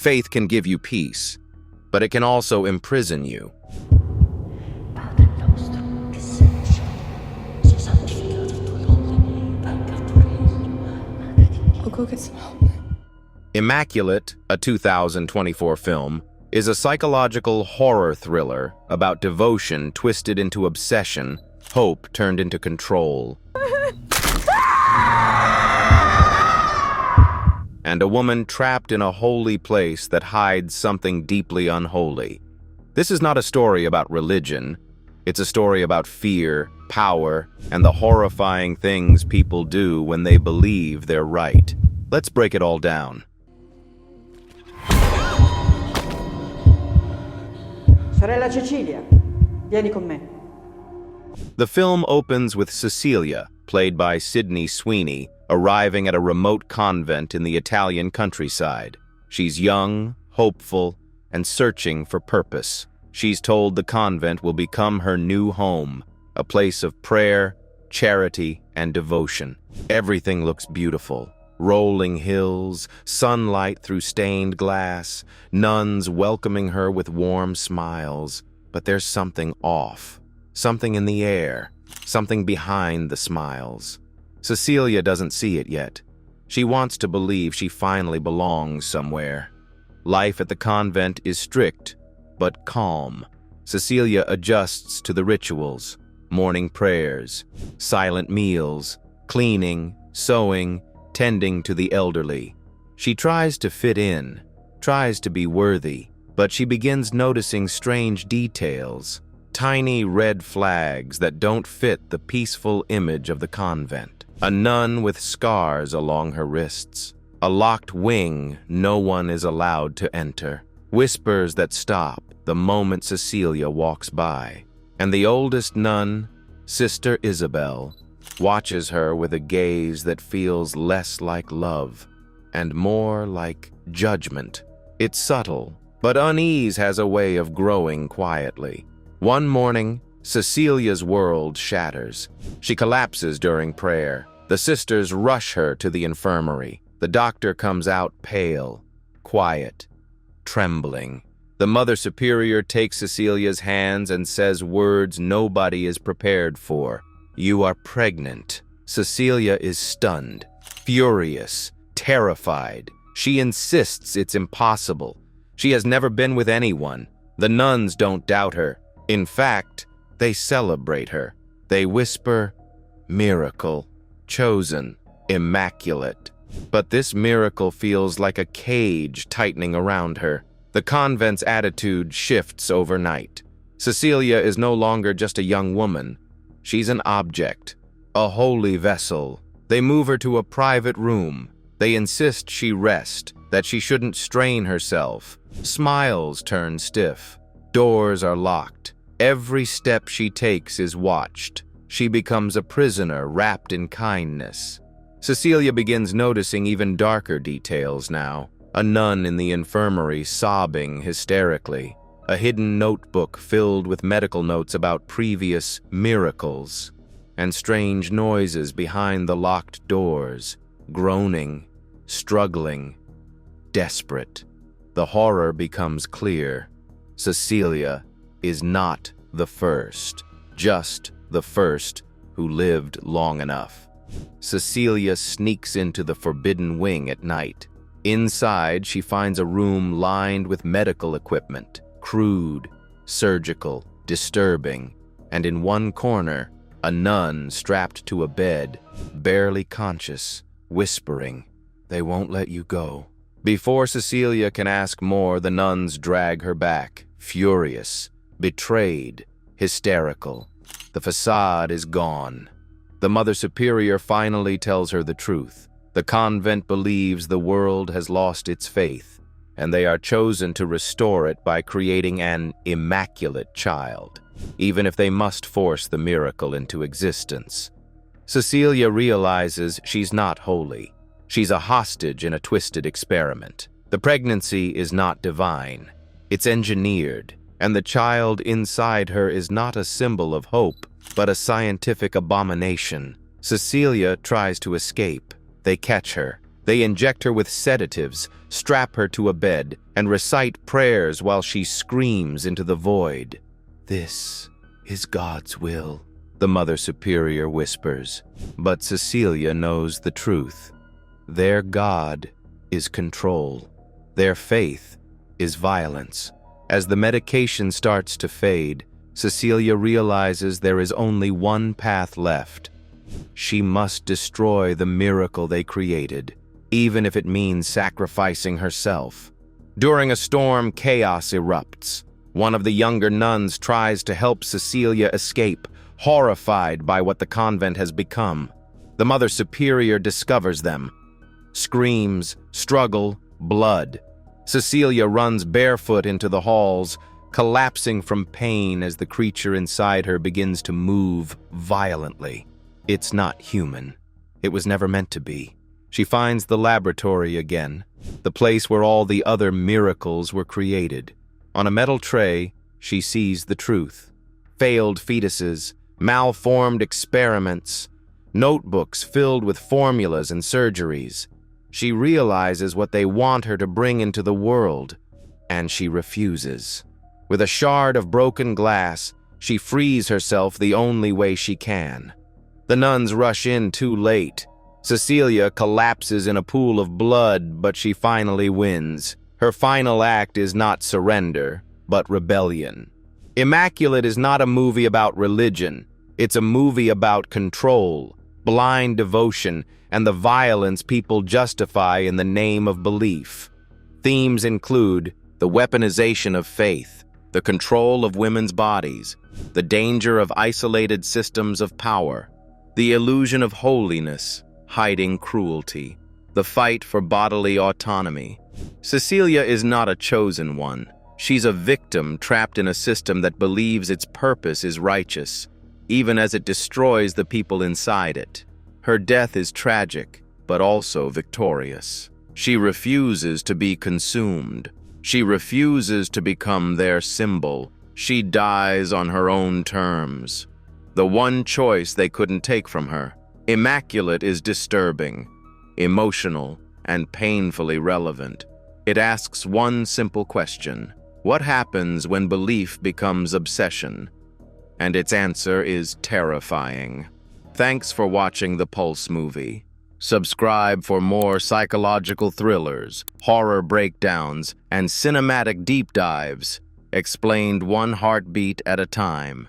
Faith can give you peace, but it can also imprison you. Padre nostro che sei nei cieli, sia santificato il tuo nome, venga il tuo regno. Immaculate, a 2024 film, is a psychological horror thriller about devotion twisted into obsession, hope turned into control, and a woman trapped in a holy place that hides something deeply unholy. This is not a story about religion. It's a story about fear, power, and the horrifying things people do when they believe they're right. Let's break it all down. Sorella Cecilia, vieni con me. The film opens with Cecilia, played by Sweeney, arriving at a remote convent in the Italian countryside. She's young, hopeful, and searching for purpose. She's told the convent will become her new home, a place of prayer, charity, and devotion. Everything looks beautiful. Rolling hills, sunlight through stained glass, nuns welcoming her with warm smiles. But there's something off, something in the air, something behind the smiles. Cecilia doesn't see it yet. She wants to believe she finally belongs somewhere. Life at the convent is strict, but calm. Cecilia adjusts to the rituals, morning prayers, silent meals, cleaning, sewing, tending to the elderly. She tries to fit in, tries to be worthy, but she begins noticing strange details, tiny red flags that don't fit the peaceful image of the convent. A nun with scars along her wrists, a locked wing no one is allowed to enter, whispers that stop the moment Cecilia walks by, and the oldest nun, Sister Isabel, watches her with a gaze that feels less like love and more like judgment. It's subtle, but unease has a way of growing quietly. One morning, Cecilia's world shatters. She collapses during prayer. The sisters rush her to the infirmary. The doctor comes out pale, quiet, trembling. The Mother Superior takes Cecilia's hands and says words nobody is prepared for. "You are pregnant." Cecilia is stunned, furious, terrified. She insists it's impossible. She has never been with anyone. The nuns don't doubt her. In fact, they celebrate her. They whisper, "Miracle, chosen, immaculate." But this miracle feels like a cage tightening around her. The convent's attitude shifts overnight. Cecilia is no longer just a young woman. She's an object, a holy vessel. They move her to a private room. They insist she rest, that she shouldn't strain herself. Smiles turn stiff. Doors are locked. Every step she takes is watched. She becomes a prisoner wrapped in kindness. Cecilia begins noticing even darker details now. A nun in the infirmary sobbing hysterically. A hidden notebook filled with medical notes about previous miracles, and strange noises behind the locked doors, groaning, struggling, desperate. The horror becomes clear. Cecilia is not the first, just the first who lived long enough. Cecilia sneaks into the forbidden wing at night. Inside, she finds a room lined with medical equipment. Crude, surgical, disturbing, and in one corner, a nun strapped to a bed, barely conscious, whispering, "They won't let you go." Before Cecilia can ask more, the nuns drag her back, furious, betrayed, hysterical. The facade is gone. The Mother Superior finally tells her the truth. The convent believes the world has lost its faith, and they are chosen to restore it by creating an immaculate child, even if they must force the miracle into existence. Cecilia realizes she's not holy. She's a hostage in a twisted experiment. The pregnancy is not divine. It's engineered, and the child inside her is not a symbol of hope, but a scientific abomination. Cecilia tries to escape. They catch her. They inject her with sedatives, strap her to a bed, and recite prayers while she screams into the void. "This is God's will," the Mother Superior whispers. But Cecilia knows the truth. Their God is control. Their faith is violence. As the medication starts to fade, Cecilia realizes there is only one path left. She must destroy the miracle they created, even if it means sacrificing herself. During a storm, chaos erupts. One of the younger nuns tries to help Cecilia escape, horrified by what the convent has become. The Mother Superior discovers them. Screams, struggle, blood. Cecilia runs barefoot into the halls, collapsing from pain as the creature inside her begins to move violently. It's not human. It was never meant to be. She finds the laboratory again, the place where all the other miracles were created. On a metal tray, she sees the truth. Failed fetuses, malformed experiments, notebooks filled with formulas and surgeries. She realizes what they want her to bring into the world, and she refuses. With a shard of broken glass, she frees herself the only way she can. The nuns rush in too late. Cecilia collapses in a pool of blood, but she finally wins. Her final act is not surrender, but rebellion. Immaculate is not a movie about religion. It's a movie about control, blind devotion, and the violence people justify in the name of belief. Themes include the weaponization of faith, the control of women's bodies, the danger of isolated systems of power, the illusion of holiness, hiding cruelty, the fight for bodily autonomy. Cecilia is not a chosen one. She's a victim trapped in a system that believes its purpose is righteous, even as it destroys the people inside it. Her death is tragic, but also victorious. She refuses to be consumed. She refuses to become their symbol. She dies on her own terms. The one choice they couldn't take from her. Immaculate is disturbing, emotional, and painfully relevant. It asks one simple question: what happens when belief becomes obsession? And its answer is terrifying. Thanks for watching the Pulse movie. Subscribe for more psychological thrillers, horror breakdowns, and cinematic deep dives, explained one heartbeat at a time.